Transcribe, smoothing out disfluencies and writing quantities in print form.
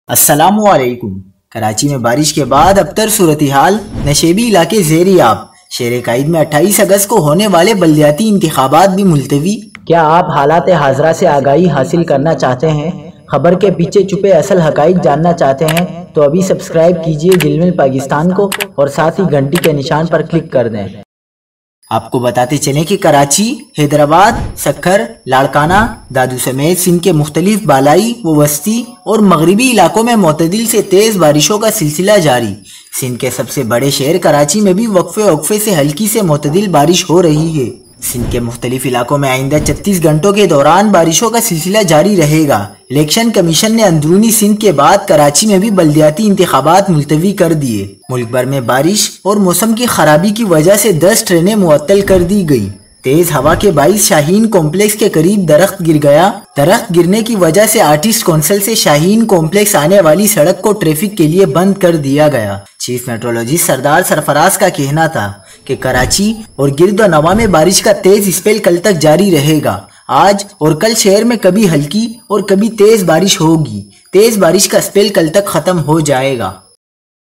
السلام علیکم۔ کراچی میں بارش کے بعد ابتر صورتحال، نشیبی علاقے زیر آب۔ شہر قائد میں 28 اگست کو ہونے والے بلدیاتی انتخابات بھی ملتوی۔ کیا آپ حالات حاضرہ سے آگاہی حاصل کرنا چاہتے ہیں؟ خبر کے پیچھے چھپے اصل حقائق جاننا چاہتے ہیں تو ابھی سبسکرائب کیجئے جلمل پاکستان کو اور ساتھ ہی گھنٹی کے نشان پر کلک کر دیں۔ آپ کو بتاتے چلیں کہ کراچی، حیدرآباد، سکھر، لاڑکانہ، دادو سمیت سندھ کے مختلف بالائی و وسطی اور مغربی علاقوں میں معتدل سے تیز بارشوں کا سلسلہ جاری۔ سندھ کے سب سے بڑے شہر کراچی میں بھی وقفے سے ہلکی سے معتدل بارش ہو رہی ہے۔ سندھ کے مختلف علاقوں میں آئندہ 36 گھنٹوں کے دوران بارشوں کا سلسلہ جاری رہے گا۔ الیکشن کمیشن نے اندرونی سندھ کے بعد کراچی میں بھی بلدیاتی انتخابات ملتوی کر دیے۔ ملک بھر میں بارش اور موسم کی خرابی کی وجہ سے 10 ٹرینیں معطل کر دی گئی۔ تیز ہوا کے باعث شاہین کمپلیکس کے قریب درخت گر گیا۔ درخت گرنے کی وجہ سے آرٹسٹ کونسل سے شاہین کمپلیکس آنے والی سڑک کو ٹریفک کے لیے بند کر دیا گیا۔ چیف میٹرولوجسٹ سردار سرفراز کا کہنا تھا کہ کراچی اور گرد و نواح میں بارش کا تیز اسپیل کل تک جاری رہے گا۔ آج اور کل شہر میں کبھی ہلکی اور کبھی تیز بارش ہوگی۔ تیز بارش کا اسپیل کل تک ختم ہو جائے گا۔